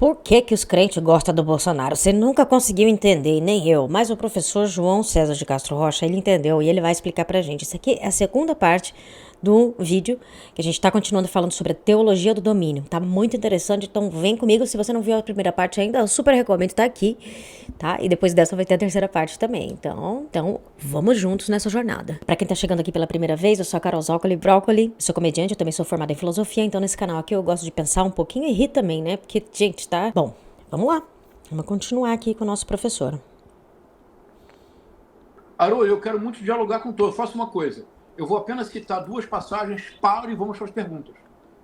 Por que que os crentes gostam do Bolsonaro? Você nunca conseguiu entender, e nem eu, mas o professor João César de Castro Rocha, ele entendeu e ele vai explicar pra gente. Isso aqui é a segunda parte do vídeo, que a gente tá continuando falando sobre a teologia do domínio. Tá muito interessante, então vem comigo. Se você não viu a primeira parte ainda, eu super recomendo, tá aqui, tá? E depois dessa vai ter a terceira parte também. Então vamos juntos nessa jornada. Pra quem tá chegando aqui pela primeira vez, eu sou a Carol Zócoli Brócoli, sou comediante, eu também sou formada em filosofia, então nesse canal aqui eu gosto de pensar um pouquinho e rir também, né? Porque, gente, tá? Bom, vamos lá. Vamos continuar aqui com o nosso professor. Haroldo, eu quero muito dialogar com todos. Faça uma coisa. Eu vou apenas citar duas passagens, paro e vamos para as perguntas.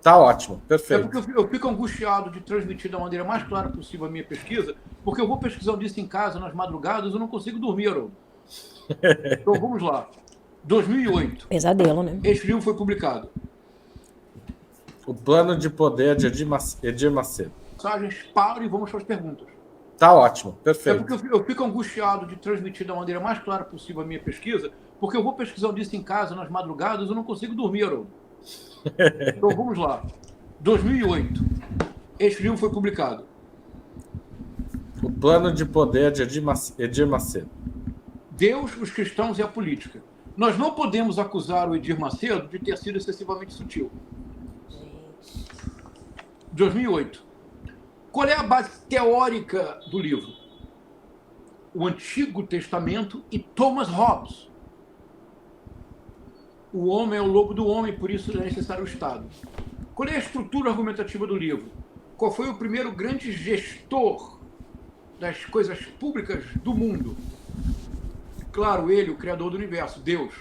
Tá ótimo, É perfeito. porque eu fico angustiado de transmitir da maneira mais clara possível a minha pesquisa, porque eu vou pesquisando isso em casa, nas madrugadas, eu não consigo dormir, Haroldo. Então vamos lá. 2008. Pesadelo, né? Este livro foi publicado. O Plano de Poder de Edir Macedo. Passagens, paro e vamos para as perguntas. Tá ótimo, É perfeito. porque eu fico angustiado de transmitir da maneira mais clara possível a minha pesquisa, porque eu vou pesquisando isso em casa, nas madrugadas, eu não consigo dormir, Haroldo. Então vamos lá. 2008. Este livro foi publicado. O Plano de Poder de Edir Macedo. Deus, os cristãos e a política. Nós não podemos acusar o Edir Macedo de ter sido excessivamente sutil. 2008. Qual é a base teórica do livro? O Antigo Testamento e Thomas Hobbes. O homem é o lobo do homem, por isso é necessário o Estado. Qual é a estrutura argumentativa do livro? Qual foi o primeiro grande gestor das coisas públicas do mundo? Claro, ele, o criador do universo, Deus.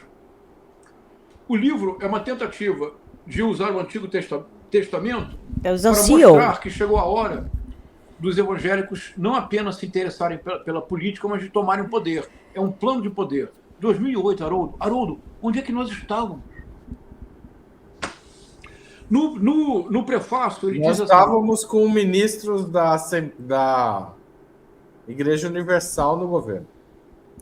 O livro é uma tentativa de usar o Antigo Testamento Deus para ansiou. mostrar que chegou a hora dos evangélicos não apenas se interessarem pela política, mas de tomarem o poder. É um plano de poder. 2008, Haroldo, onde é que nós estávamos? No prefácio, ele Nós diz assim... estávamos com ministros da Igreja Universal no governo.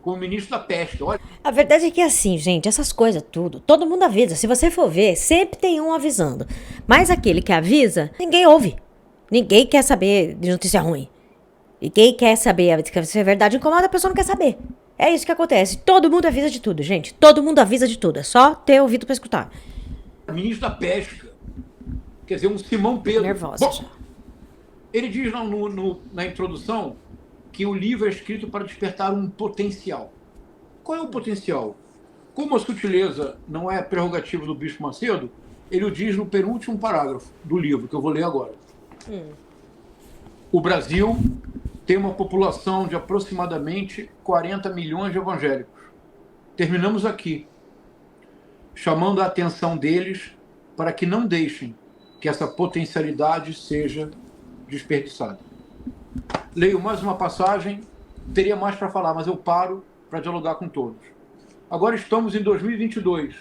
Com o ministro da peste. Olha, A verdade é que assim, gente, essas coisas tudo, todo mundo avisa. Se você for ver, sempre tem um avisando. Mas aquele que avisa, ninguém ouve. Ninguém quer saber de notícia ruim. Ninguém quer saber se é verdade, incomoda, a pessoa não quer saber. É isso que acontece. Todo mundo avisa de tudo, gente. Todo mundo avisa de tudo. É só ter ouvido pra escutar. ministro da pesca. Quer dizer, um Simão Pedro. Nervosa já. Ele diz na introdução que o livro é escrito para despertar um potencial. Qual é o potencial? Como a sutileza não é prerrogativa do Bispo Macedo, ele o diz no penúltimo parágrafo do livro, que eu vou ler agora. O Brasil tem uma população de aproximadamente 40 milhões de evangélicos. Terminamos aqui, chamando a atenção deles para que não deixem que essa potencialidade seja desperdiçada. Leio mais uma passagem, teria mais para falar, mas eu paro para dialogar com todos. Agora estamos em 2022.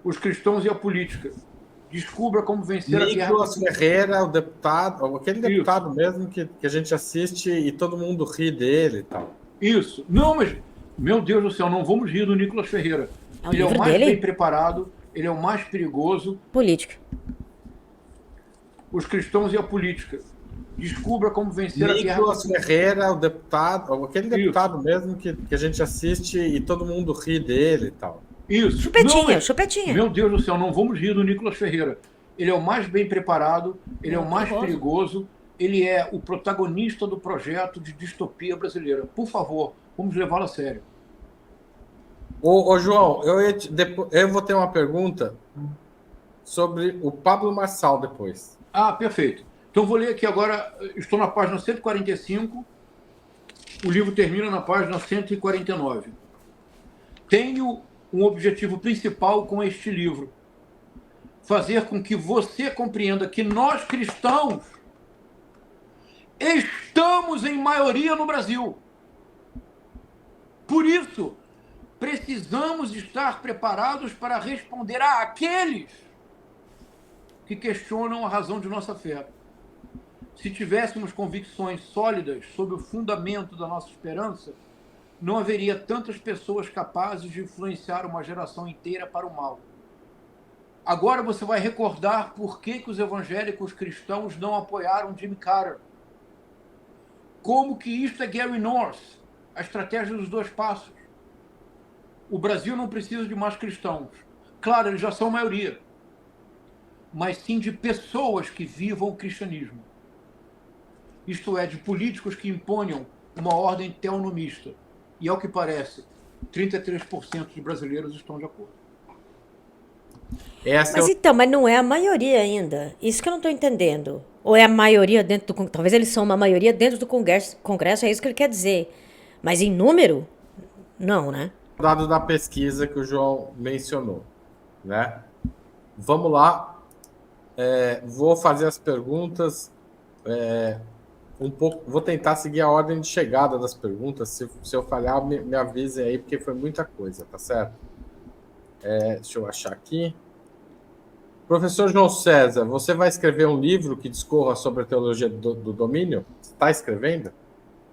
Os cristãos e a política. Descubra como vencer a guerra. Nicolas Ferreira, o deputado, aquele deputado mesmo que a gente assiste e todo mundo ri dele e tal. Isso. Não, mas, meu Deus do céu, não vamos rir do Nicolas Ferreira. Ele é o mais bem preparado, ele é o mais perigoso. Política. Os cristãos e a política. Descubra como vencer a guerra. Nicolas Ferreira, o deputado, aquele deputado mesmo que a gente assiste e todo mundo ri dele e tal. Isso. Chupetinha, não, mas, chupetinha. Meu Deus do céu, não vamos rir do Nicolas Ferreira. Ele é o mais bem preparado, ele é o mais perigoso, ele é o protagonista do projeto de distopia brasileira. Por favor, vamos levá-lo a sério. Ô João, eu vou ter uma pergunta sobre o Pablo Marçal depois. Ah, perfeito. Então vou ler aqui agora, estou na página 145, o livro termina na página 149. Tenho um objetivo principal com este livro: fazer com que você compreenda que nós cristãos estamos em maioria no Brasil. Por isso, precisamos estar preparados para responder àqueles que questionam a razão de nossa fé. Se tivéssemos convicções sólidas sobre o fundamento da nossa esperança, não haveria tantas pessoas capazes de influenciar uma geração inteira para o mal. Agora você vai recordar por que os evangélicos cristãos não apoiaram Jimmy Carter. Como que isto é Gary North, a estratégia dos 2 passos. O Brasil não precisa de mais cristãos. Claro, eles já são maioria, mas sim de pessoas que vivam o cristianismo. Isto é, de políticos que imponham uma ordem teonomista. E, ao que parece, 33% de brasileiros estão de acordo. Mas não é a maioria ainda. Isso que eu não estou entendendo. Ou é a maioria dentro do Congresso? Talvez eles são uma maioria dentro do Congresso, é isso que ele quer dizer. Mas em número, não, né? Dado da pesquisa que o João mencionou, né? Vamos lá. Vou fazer as perguntas um pouco. Vou tentar seguir a ordem de chegada das perguntas. Se eu falhar, me avisem aí, porque foi muita coisa, tá certo? Deixa eu achar aqui. Professor João César, você vai escrever um livro que discorra sobre a teologia do domínio? Está escrevendo?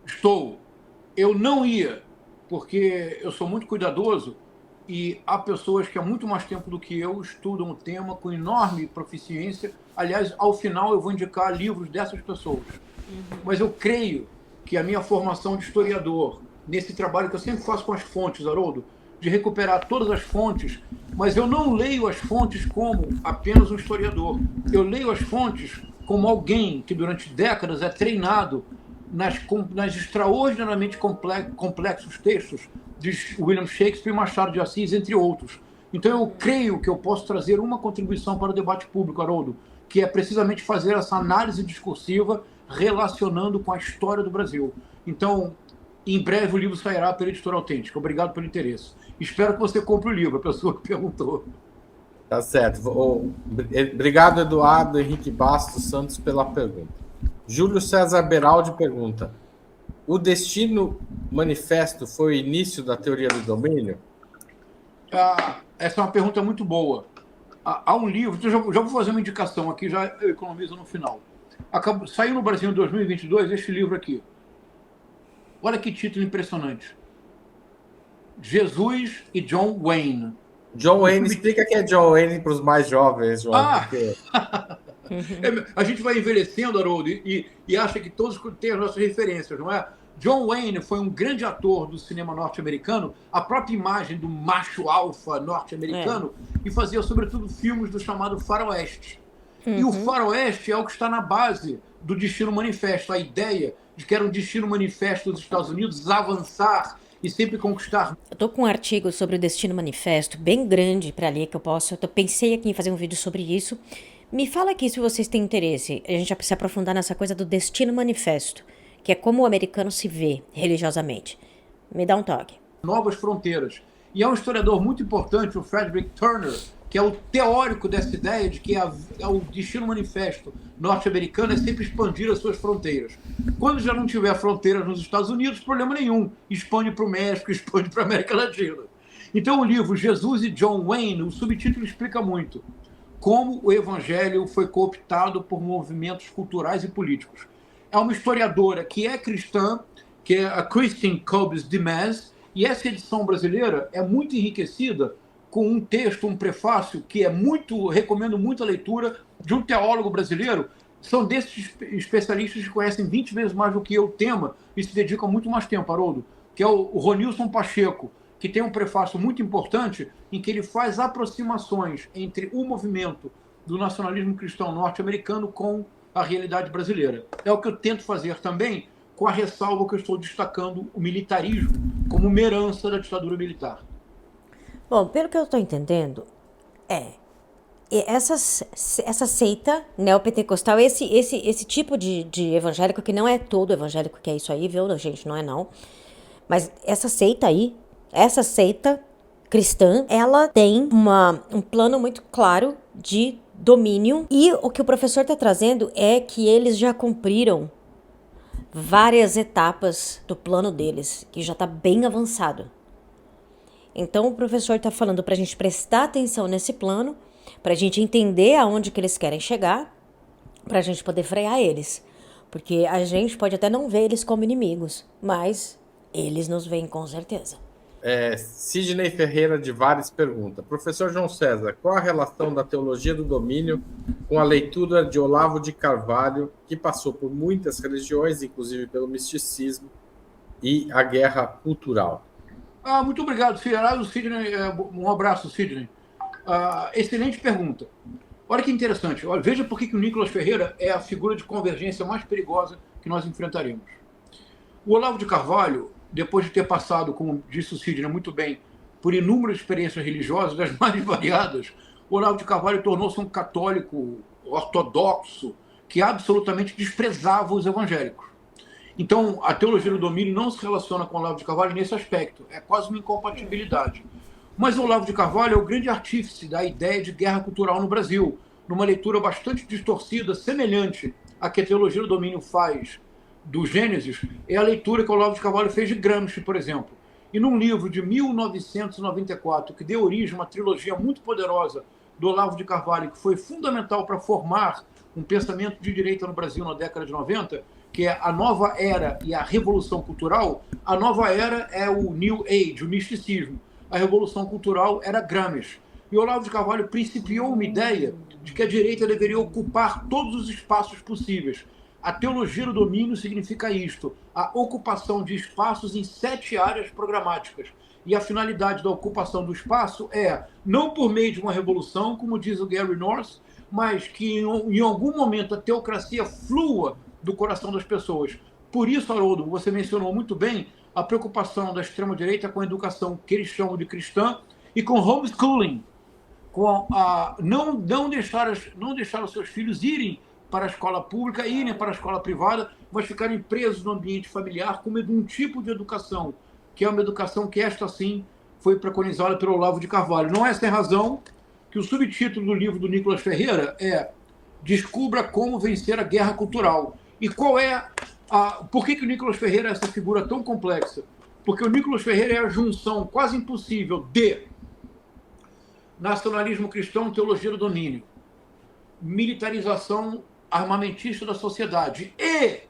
Estou. Eu não ia, porque eu sou muito cuidadoso e há pessoas que há muito mais tempo do que eu estudam o tema com enorme proficiência. Aliás, ao final eu vou indicar livros dessas pessoas. Mas eu creio que a minha formação de historiador, nesse trabalho que eu sempre faço com as fontes, Haroldo, de recuperar todas as fontes, mas eu não leio as fontes como apenas um historiador. Eu leio as fontes como alguém que durante décadas é treinado nas extraordinariamente complexos textos de William Shakespeare e Machado de Assis, entre outros. Então eu creio que eu posso trazer uma contribuição para o debate público, Haroldo, que é precisamente fazer essa análise discursiva relacionando com a história do Brasil. Então, em breve o livro sairá pela Editora Autêntica. Obrigado pelo interesse. Espero que você compre o livro, a pessoa que perguntou. Tá certo. Obrigado, Eduardo Henrique Bastos Santos, pela pergunta. Júlio César Beraldi pergunta: o Destino Manifesto foi o início da teoria do domínio? Essa é uma pergunta muito boa. Há um livro, já vou fazer uma indicação aqui, já eu economizo no final. Saiu no Brasil em 2022 este livro aqui. Olha que título impressionante. Jesus e John Wayne. John Wayne, explica que é John Wayne para os mais jovens, João. Porque... A gente vai envelhecendo, Haroldo, e acha que todos têm as nossas referências, não é? John Wayne foi um grande ator do cinema norte-americano, a própria imagem do macho alfa norte-americano, e fazia, sobretudo, filmes do chamado faroeste. E o faroeste é o que está na base do Destino Manifesto, a ideia de que era um destino manifesto dos Estados Unidos avançar e sempre conquistar. Eu tô com um artigo sobre o Destino Manifesto, bem grande para ler, que eu posso. Pensei aqui em fazer um vídeo sobre isso. Me fala aqui se vocês têm interesse. A gente vai se aprofundar nessa coisa do Destino Manifesto, que é como o americano se vê religiosamente. Me dá um toque. Novas fronteiras. E é um historiador muito importante, o Frederick Turner, que é o teórico dessa ideia de que o destino manifesto norte-americano é sempre expandir as suas fronteiras. Quando já não tiver fronteiras nos Estados Unidos, problema nenhum. Expande para o México, expande para a América Latina. Então o livro Jesus e John Wayne, o subtítulo explica muito como o evangelho foi cooptado por movimentos culturais e políticos. É uma historiadora que é cristã, que é a Christine Kobes de Metz, e essa edição brasileira é muito enriquecida com um texto, um prefácio, que recomendo muito a leitura, de um teólogo brasileiro. São desses especialistas que conhecem 20 vezes mais do que eu o tema e se dedicam muito mais tempo, Haroldo, que é o Ronilson Pacheco, que tem um prefácio muito importante em que ele faz aproximações entre o movimento do nacionalismo cristão norte-americano com a realidade brasileira. É o que eu tento fazer também, com a ressalva que eu estou destacando o militarismo como uma herança da ditadura militar. Bom, pelo que eu estou entendendo, essa seita neopentecostal, esse tipo de evangélico, que não é todo evangélico que é isso aí, viu, gente? Não é não. Mas essa seita cristã, ela tem um plano muito claro de domínio. E o que o professor está trazendo é que eles já cumpriram várias etapas do plano deles, que já está bem avançado. Então o professor está falando para a gente prestar atenção nesse plano, para a gente entender aonde que eles querem chegar, para a gente poder frear eles. Porque a gente pode até não ver eles como inimigos, mas eles nos veem com certeza. Sidney Ferreira de Vares pergunta: Professor João César, qual a relação da teologia do domínio com a leitura de Olavo de Carvalho, que passou por muitas religiões, inclusive pelo misticismo, e a guerra cultural? Muito obrigado, Sidney. Um abraço, Sidney. Excelente pergunta. Olha que interessante. Olha, veja por que o Nicolas Ferreira é a figura de convergência mais perigosa que nós enfrentaremos. O Olavo de Carvalho, depois de ter passado, como disse o Sidney muito bem, por inúmeras experiências religiosas, das mais variadas, o Olavo de Carvalho tornou-se um católico ortodoxo que absolutamente desprezava os evangélicos. Então, a teologia do domínio não se relaciona com o Olavo de Carvalho nesse aspecto. É quase uma incompatibilidade. Mas o Olavo de Carvalho é o grande artífice da ideia de guerra cultural no Brasil, numa leitura bastante distorcida, semelhante à que a teologia do domínio faz do Gênesis, é a leitura que o Olavo de Carvalho fez de Gramsci, por exemplo. E num livro de 1994, que deu origem a uma trilogia muito poderosa do Olavo de Carvalho, que foi fundamental para formar um pensamento de direita no Brasil na década de 90, que é a nova era e a revolução cultural. A nova era é o New Age, o misticismo. A revolução cultural era Gramsci. E o Olavo de Carvalho principiou uma ideia de que a direita deveria ocupar todos os espaços possíveis. A teologia do domínio significa isto: a ocupação de espaços em 7 áreas programáticas. E a finalidade da ocupação do espaço é, não por meio de uma revolução, como diz o Gary North, mas que em algum momento a teocracia flua do coração das pessoas. Por isso, Haroldo, você mencionou muito bem a preocupação da extrema-direita com a educação que eles chamam de cristã e com homeschooling, com não deixar os seus filhos irem para a escola pública, irem para a escola privada, mas ficarem presos no ambiente familiar com um tipo de educação, que é uma educação que esta sim foi preconizada pelo Olavo de Carvalho. Não é sem razão que o subtítulo do livro do Nicolas Ferreira é Descubra como vencer a guerra cultural. E qual é por que o Nicolas Ferreira é essa figura tão complexa? Porque o Nicolas Ferreira é a junção quase impossível de nacionalismo cristão, teologia do domínio, militarização armamentista da sociedade e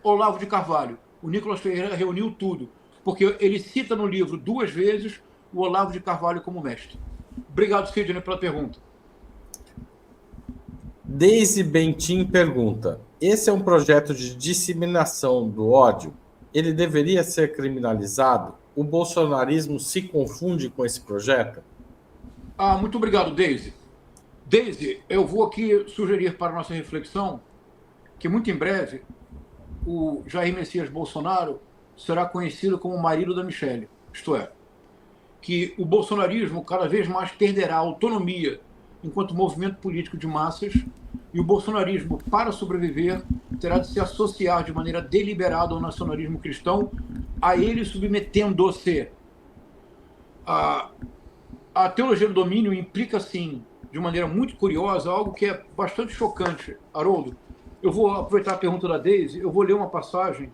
Olavo de Carvalho. O Nicolas Ferreira reuniu tudo, porque ele cita no livro 2 vezes o Olavo de Carvalho como mestre. Obrigado, Sidney, pela pergunta. Deise Bentim pergunta: esse é um projeto de disseminação do ódio? Ele deveria ser criminalizado? O bolsonarismo se confunde com esse projeto? Muito obrigado, Deise. Deise, eu vou aqui sugerir para a nossa reflexão que muito em breve o Jair Messias Bolsonaro será conhecido como o marido da Michelle. Isto é, que o bolsonarismo cada vez mais perderá autonomia enquanto movimento político de massas, e o bolsonarismo, para sobreviver, terá de se associar de maneira deliberada ao nacionalismo cristão, a ele submetendo-se. A teologia do domínio implica, sim, de maneira muito curiosa, algo que é bastante chocante. Haroldo, eu vou aproveitar a pergunta da Deise, eu vou ler uma passagem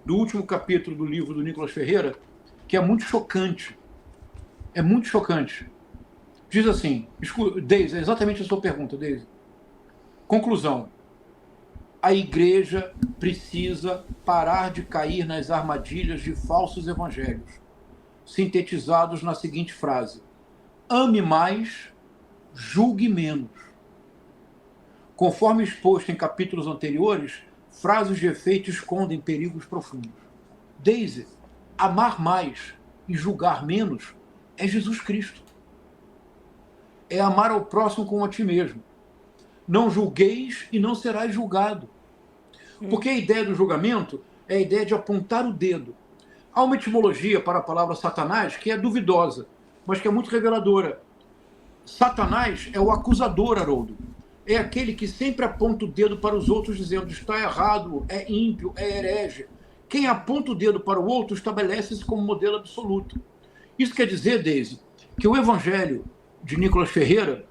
do último capítulo do livro do Nicolas Ferreira, que é muito chocante. É muito chocante. Diz assim, Deise, é exatamente a sua pergunta, Deise. Conclusão: a igreja precisa parar de cair nas armadilhas de falsos evangelhos, sintetizados na seguinte frase: ame mais, julgue menos. Conforme exposto em capítulos anteriores, frases de efeito escondem perigos profundos. Deise, amar mais e julgar menos é Jesus Cristo. É amar ao próximo como a ti mesmo. Não julgueis e não serás julgado. Porque a ideia do julgamento é a ideia de apontar o dedo. Há uma etimologia para a palavra Satanás que é duvidosa, mas que é muito reveladora. Satanás é o acusador, Haroldo. É aquele que sempre aponta o dedo para os outros dizendo está errado, é ímpio, é herege. Quem aponta o dedo para o outro estabelece-se como modelo absoluto. Isso quer dizer, Deise, que o evangelho de Nicolas Ferreira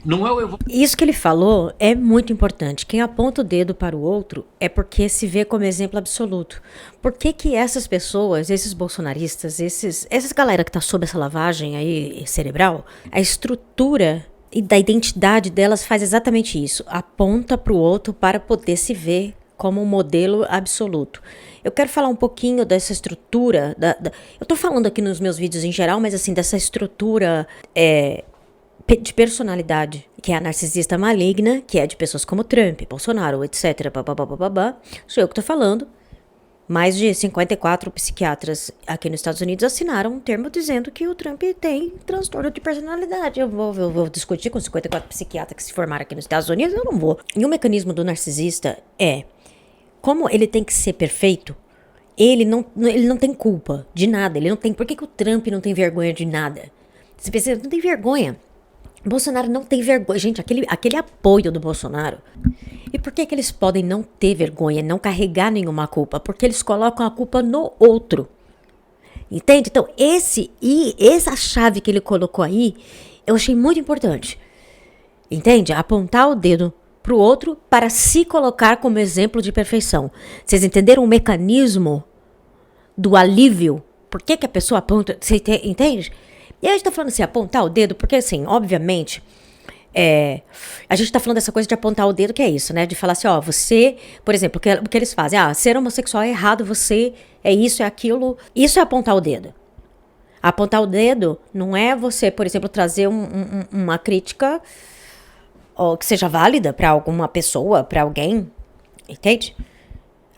não é o evangelho... Isso que ele falou é muito importante. Quem aponta o dedo para o outro é porque se vê como exemplo absoluto. Por que essas pessoas, esses bolsonaristas, essa galera que está sob essa lavagem aí cerebral, a estrutura e da identidade delas faz exatamente isso. Aponta para o outro para poder se ver como um modelo absoluto. Eu quero falar um pouquinho dessa estrutura, eu tô falando aqui nos meus vídeos em geral, mas assim, dessa estrutura de personalidade, que é a narcisista maligna, que é de pessoas como Trump, Bolsonaro, etc. Babá. Sou eu que tô falando. Mais de 54 psiquiatras aqui nos Estados Unidos assinaram um termo dizendo que o Trump tem transtorno de personalidade. Eu vou discutir com 54 psiquiatras que se formaram aqui nos Estados Unidos? Eu não vou. E o mecanismo do narcisista é, como ele tem que ser perfeito, ele não tem culpa de nada. Ele não tem. Por que o Trump não tem vergonha de nada? Você pensa, não tem vergonha. Bolsonaro não tem vergonha. Gente, aquele apoio do Bolsonaro. E por que eles podem não ter vergonha, não carregar nenhuma culpa? Porque eles colocam a culpa no outro. Entende? Então, essa chave que ele colocou aí, eu achei muito importante. Entende? Apontar o dedo pro outro para se colocar como exemplo de perfeição. Vocês entenderam o mecanismo do alívio? Por que a pessoa aponta? Você entende? E a gente tá falando assim, apontar o dedo, porque assim, obviamente, a gente tá falando dessa coisa de apontar o dedo, que é isso, né? De falar assim, ó, você, por exemplo, o que eles fazem, ser homossexual é errado, você é isso, é aquilo. Isso é apontar o dedo. Apontar o dedo não é você, por exemplo, trazer uma crítica que seja válida pra alguma pessoa, pra alguém, entende?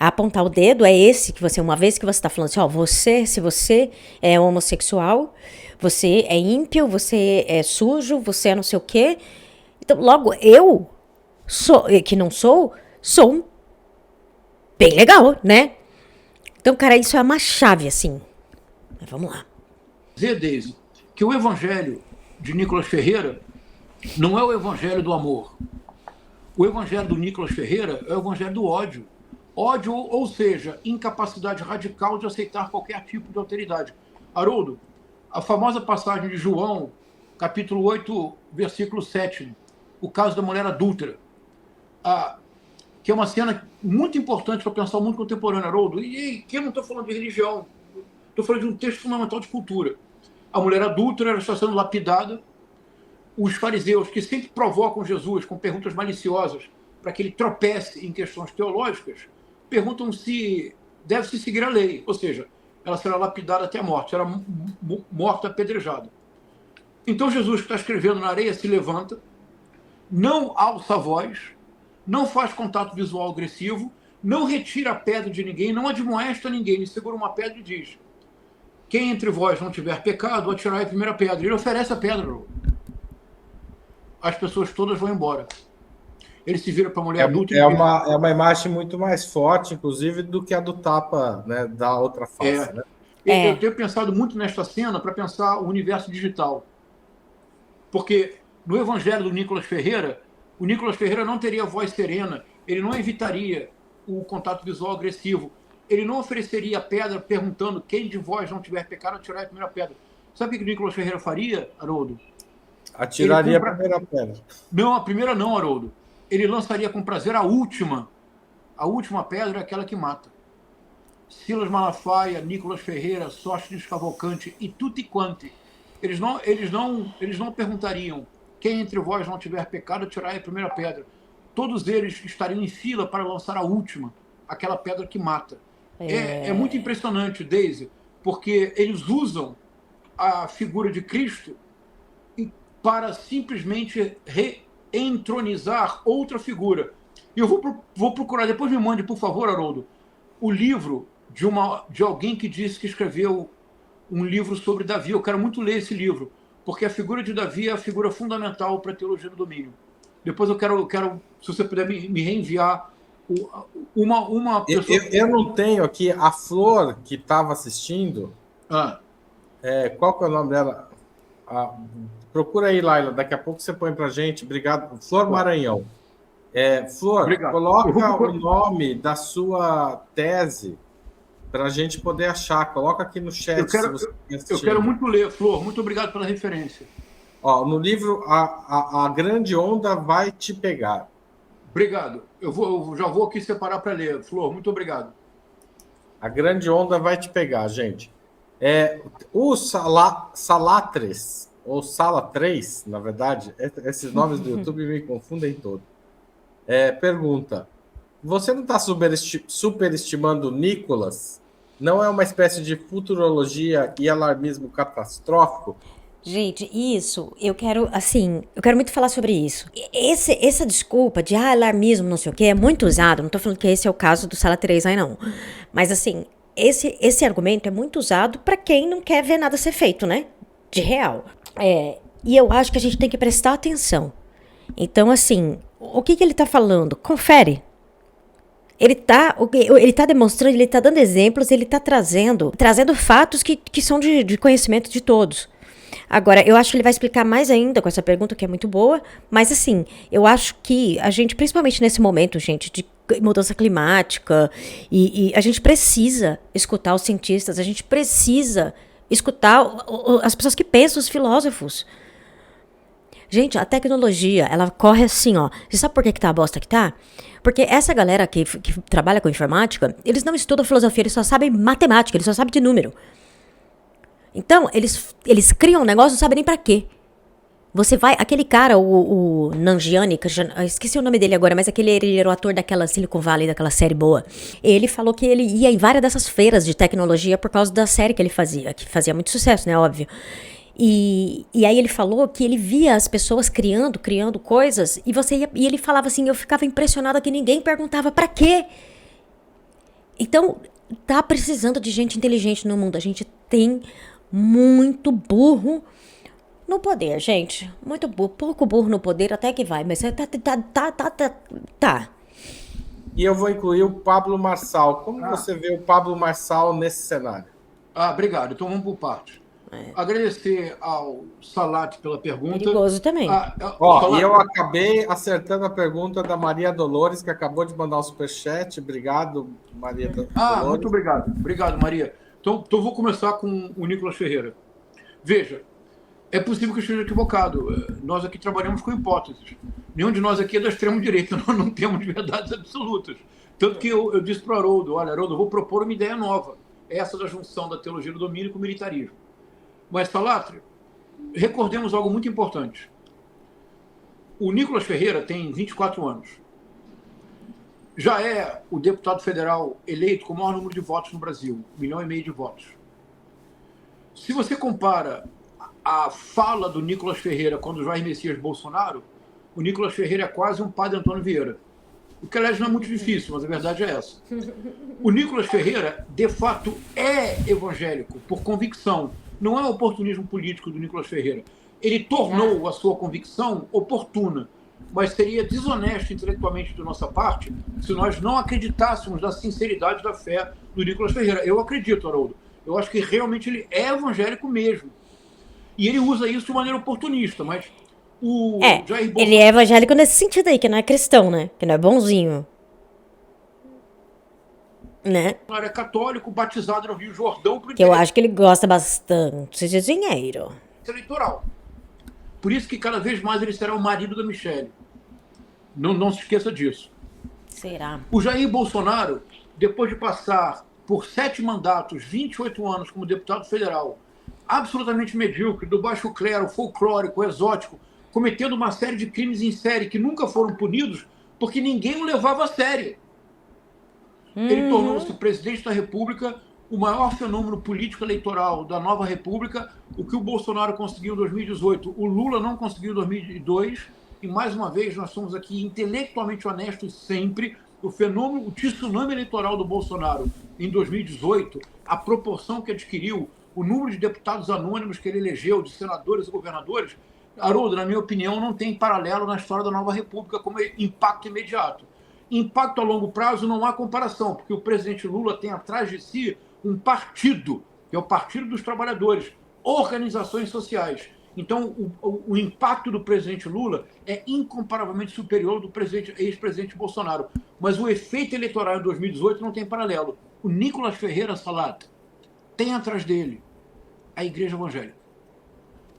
Apontar o dedo é esse que você, uma vez que você tá falando assim, ó, se você é homossexual, você é ímpio, você é sujo, você é não sei o quê. Então, logo, eu, que não sou bem legal, né? Então, cara, isso é uma chave, assim. Mas vamos lá. Dizer, Deise, que o evangelho de Nicolas Ferreira não é o evangelho do amor. O evangelho do Nicolas Ferreira é o evangelho do ódio. Ódio, ou seja, incapacidade radical de aceitar qualquer tipo de alteridade. Haroldo, a famosa passagem de João, capítulo 8, versículo 7, o caso da mulher adúltera, que é uma cena muito importante para pensar o mundo contemporâneo, Haroldo, e que eu não estou falando de religião, estou falando de um texto fundamental de cultura. A mulher adúltera está sendo lapidada, os fariseus, que sempre provocam Jesus com perguntas maliciosas para que ele tropece em questões teológicas, perguntam se deve-se seguir a lei, ou seja, ela será lapidada até a morte, será morta apedrejada. Então Jesus, que está escrevendo na areia, se levanta, não alça a voz, não faz contato visual agressivo, não retira a pedra de ninguém, não admoesta ninguém, ele segura uma pedra e diz, quem entre vós não tiver pecado, atirai a primeira pedra. Ele oferece a pedra. As pessoas todas vão embora. Ele se vira para a mulher adulta e é uma imagem muito mais forte, inclusive, do que a do tapa, né, da outra face. Né? Eu tenho pensado muito nesta cena para pensar o universo digital. Porque no evangelho do Nicolas Ferreira, o Nicolas Ferreira não teria voz serena, ele não evitaria o contato visual agressivo, ele não ofereceria a pedra perguntando quem de vós não tiver pecado, atirar a primeira pedra. Sabe o que o Nicolas Ferreira faria, Haroldo? Atiraria a primeira pedra. Não, a primeira não, Haroldo. Ele lançaria com prazer a última. A última pedra é aquela que mata. Silas Malafaia, Nicolas Ferreira, Sóstenes Cavalcante e tutti quanti. Eles não perguntariam quem entre vós não tiver pecado, atirai a primeira pedra. Todos eles estariam em fila para lançar a última, aquela pedra que mata. É muito impressionante, Deise, porque eles usam a figura de Cristo para simplesmente reentronizar outra figura. E eu vou procurar, depois me mande, por favor, Haroldo, o livro de alguém que disse que escreveu um livro sobre Davi. Eu quero muito ler esse livro, porque a figura de Davi é a figura fundamental para a teologia do domínio. Depois eu quero se você puder me reenviar uma pessoa... Eu não tenho aqui a Flor que estava assistindo. Qual que é o nome dela? Procura aí, Laila, daqui a pouco você põe para gente. Obrigado. Flor Maranhão. Flor, obrigado. Coloca o nome da sua tese para a gente poder achar. Coloca aqui no chat. Eu quero muito ler, Flor. Muito obrigado pela referência. No livro A Grande Onda Vai Te Pegar. Obrigado. Eu já vou aqui separar para ler. Flor, muito obrigado. A Grande Onda Vai Te Pegar, gente. O Salatres, ou Sala 3, na verdade, esses nomes do YouTube me confundem todo. Pergunta: Você não está superestimando o Nicolas? Não é uma espécie de futurologia e alarmismo catastrófico? Gente, isso, eu quero muito falar sobre isso. Essa desculpa de alarmismo, não sei o que, é muito usado, não tô falando que esse é o caso do Sala 3 aí, não. Mas assim, esse argumento é muito usado pra quem não quer ver nada ser feito, né? De real. E eu acho que a gente tem que prestar atenção. Então, assim, o que ele tá falando? Confere. Ele tá demonstrando, ele tá dando exemplos, ele tá trazendo fatos que são de conhecimento de todos. Agora, eu acho que ele vai explicar mais ainda com essa pergunta, que é muito boa, mas assim, eu acho que a gente, principalmente nesse momento, gente, de mudança climática, e a gente precisa escutar os cientistas, a gente precisa escutar as pessoas que pensam, os filósofos. Gente, a tecnologia, ela corre assim, ó. Você sabe por que tá a bosta que tá? Porque essa galera que trabalha com informática, eles não estudam filosofia, eles só sabem matemática, eles só sabem de número. Então, eles criam um negócio, não sabem nem pra quê. Você vai... Aquele cara, o Nanjiani, esqueci o nome dele agora, mas ele era o ator daquela Silicon Valley, daquela série boa. Ele falou que ele ia em várias dessas feiras de tecnologia por causa da série que ele fazia, que fazia muito sucesso, né, óbvio. E aí ele falou que ele via as pessoas criando coisas, e ele falava assim, eu ficava impressionada que ninguém perguntava pra quê. Então, tá precisando de gente inteligente no mundo. A gente tem muito burro no poder, gente. Muito burro. Pouco burro no poder até que vai, mas tá. E eu vou incluir o Pablo Marçal. Como você vê o Pablo Marçal nesse cenário? Obrigado. Então vamos por partes. Agradecer ao Salat pela pergunta. Perigoso também. E eu acabei acertando a pergunta da Maria Dolores, que acabou de mandar um superchat. Obrigado, Maria Dolores. Muito obrigado. Obrigado, Maria. Então vou começar com o Nicolas Ferreira. Veja, é possível que eu esteja equivocado. Nós aqui trabalhamos com hipóteses. Nenhum de nós aqui é da extrema-direita, nós não temos verdades absolutas. Tanto que eu disse para o Haroldo, olha, Haroldo, eu vou propor uma ideia nova. Essa da junção da teologia do domínio com o militarismo. Mas, Salatri, recordemos algo muito importante. O Nicolas Ferreira tem 24 anos. Já é o deputado federal eleito com o maior número de votos no Brasil, 1,5 milhão de votos. Se você compara a fala do Nicolas Ferreira quando o Jair Messias Bolsonaro, o Nicolas Ferreira é quase um padre Antônio Vieira. O que, aliás, não é muito difícil, mas a verdade é essa. O Nicolas Ferreira, de fato, é evangélico, por convicção. Não é oportunismo político do Nicolas Ferreira. Ele tornou a sua convicção oportuna, mas seria desonesto intelectualmente da nossa parte se nós não acreditássemos na sinceridade da fé do Nicolas Ferreira. Eu acredito, Haroldo. Eu acho que realmente ele é evangélico mesmo. E ele usa isso de maneira oportunista, mas o Jair Bolsonaro... Ele é evangélico nesse sentido aí, que não é cristão, né? Que não é bonzinho. Né? É católico, batizado no Rio Jordão. Que eu acho que ele gosta bastante de dinheiro. Eleitoral. Por isso que cada vez mais ele será o marido da Michelle. Não se esqueça disso. Será? O Jair Bolsonaro, depois de passar por 7 mandatos, 28 anos como deputado federal, absolutamente medíocre, do baixo clero, folclórico, exótico, cometendo uma série de crimes em série que nunca foram punidos porque ninguém o levava a sério. Ele tornou-se presidente da República, o maior fenômeno político eleitoral da nova República, o que o Bolsonaro conseguiu em 2018, o Lula não conseguiu em 2002, e mais uma vez nós somos aqui intelectualmente honestos sempre. O fenômeno, o tsunami eleitoral do Bolsonaro em 2018, a proporção que adquiriu, o número de deputados anônimos que ele elegeu, de senadores e governadores, Haroldo, na minha opinião, não tem paralelo na história da nova República como impacto imediato. Impacto a longo prazo não há comparação, porque o presidente Lula tem atrás de si um partido, que é o Partido dos Trabalhadores, organizações sociais. Então, o impacto do presidente Lula é incomparavelmente superior ao do ex-presidente Bolsonaro. Mas o efeito eleitoral em 2018 não tem paralelo. O Nicolas Ferreira Salat tem atrás dele a Igreja Evangélica.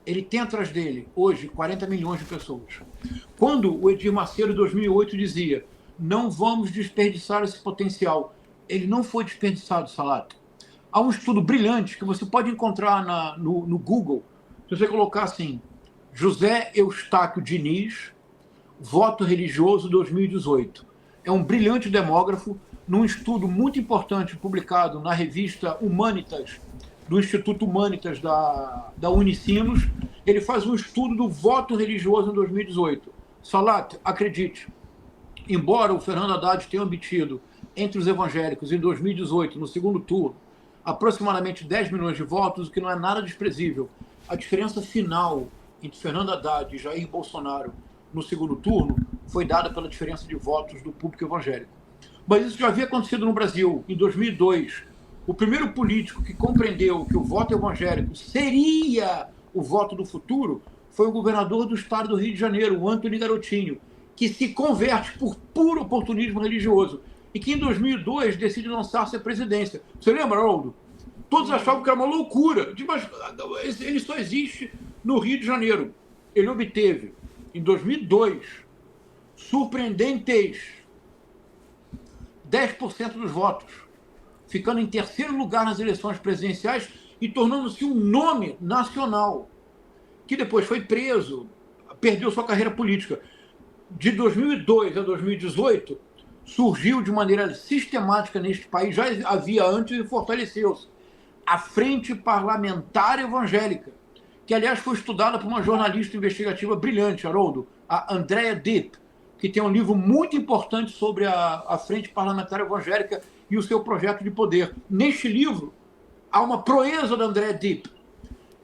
Ele tem atrás dele, hoje, 40 milhões de pessoas. Quando o Edir Macedo, em 2008, dizia: não vamos desperdiçar esse potencial, ele não foi desperdiçado, Salat. Há um estudo brilhante que você pode encontrar no Google. Se você colocar assim, José Eustáquio Diniz, voto religioso 2018. é um brilhante demógrafo. Num estudo muito importante publicado na revista Humanitas, do Instituto Humanitas da Unicinos, ele faz um estudo do voto religioso em 2018. Salat, acredite, embora o Fernando Haddad tenha obtido entre os evangélicos em 2018, no segundo turno, aproximadamente 10 milhões de votos, o que não é nada desprezível, a diferença final entre Fernando Haddad e Jair Bolsonaro no segundo turno foi dada pela diferença de votos do público evangélico. Mas isso já havia acontecido no Brasil. Em 2002, o primeiro político que compreendeu que o voto evangélico seria o voto do futuro foi o governador do estado do Rio de Janeiro, o Antony Garotinho, que se converte por puro oportunismo religioso e que em 2002 decide lançar-se à presidência. Você lembra, Haroldo? Todos achavam que era uma loucura. Mas ele só existe no Rio de Janeiro. Ele obteve, em 2002, surpreendentes 10% dos votos, ficando em terceiro lugar nas eleições presidenciais e tornando-se um nome nacional, que depois foi preso, perdeu sua carreira política. De 2002 a 2018, surgiu de maneira sistemática neste país, já havia antes e fortaleceu-se, a Frente Parlamentar Evangélica, que, aliás, foi estudada por uma jornalista investigativa brilhante, Haroldo, a Andrea Dipp, que tem um livro muito importante sobre a Frente Parlamentar Evangélica e o seu projeto de poder. Neste livro, há uma proeza da Andrea Dipp.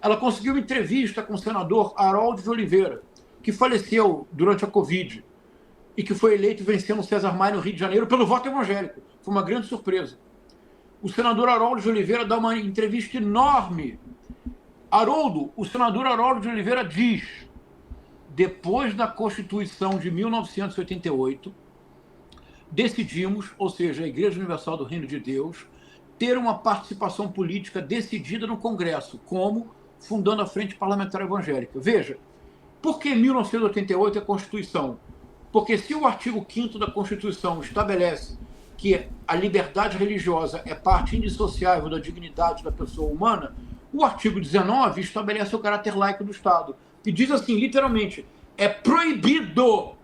Ela conseguiu uma entrevista com o senador Harold de Oliveira, que faleceu durante a Covid e que foi eleito vencendo César Maia no Rio de Janeiro pelo voto evangélico. Foi uma grande surpresa. O senador Harold de Oliveira dá uma entrevista enorme. Haroldo, o senador Harold de Oliveira diz: depois da Constituição de 1988, decidimos, ou seja, a Igreja Universal do Reino de Deus, ter uma participação política decidida no Congresso, como fundando a Frente Parlamentar Evangélica. Veja, por que 1988 é a Constituição? Porque se o artigo 5º da Constituição estabelece que a liberdade religiosa é parte indissociável da dignidade da pessoa humana, o artigo 19 estabelece o caráter laico do Estado. E diz assim, literalmente, é proibido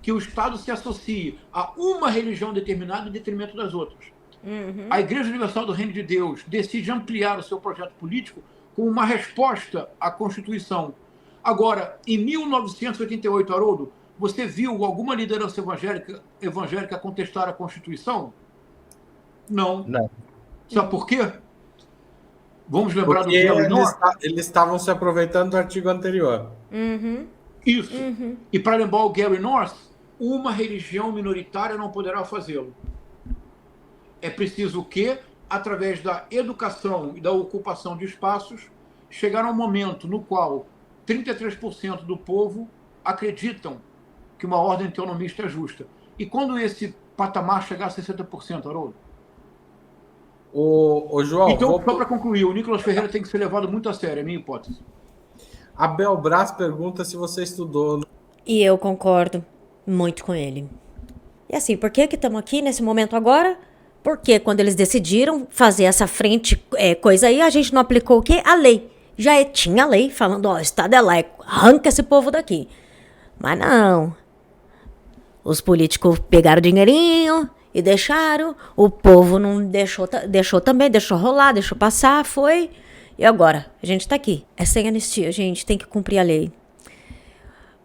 que o Estado se associe a uma religião determinada em detrimento das outras. Uhum. A Igreja Universal do Reino de Deus decide ampliar o seu projeto político como uma resposta à Constituição. Agora, em 1988, Haroldo, você viu alguma liderança evangélica contestar a Constituição? Não. Não. Sabe por quê? Vamos lembrar do Gary North? Eles estavam se aproveitando do artigo anterior. Uhum. Isso. Uhum. E para lembrar o Gary North, uma religião minoritária não poderá fazê-lo. É preciso que, através da educação e da ocupação de espaços, chegar a um momento no qual 33% do povo acreditam que uma ordem teonomista é justa. E quando esse patamar chegar a 60%, Haroldo? Ô, João... Então, só para concluir, o Nicolas Ferreira tem que ser levado muito a sério, é a minha hipótese. A Bel Brás pergunta se você estudou... E eu concordo muito com ele. E assim, por que estamos aqui nesse momento agora? Porque quando eles decidiram fazer essa frente coisa aí, a gente não aplicou o quê? A lei. Já tinha lei falando, ó, o Estado é laico, arranca esse povo daqui. Mas não. Os políticos pegaram o dinheirinho e deixaram. O povo não deixou também, deixou rolar, deixou passar, foi. E agora? A gente tá aqui. É sem anistia, gente, tem que cumprir a lei.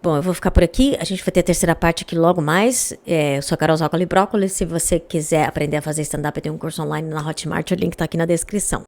Bom, eu vou ficar por aqui. A gente vai ter a terceira parte aqui logo mais. Eu sou a Carol Zócoli Brócolis. Se você quiser aprender a fazer stand-up, eu tenho um curso online na Hotmart. O link tá aqui na descrição.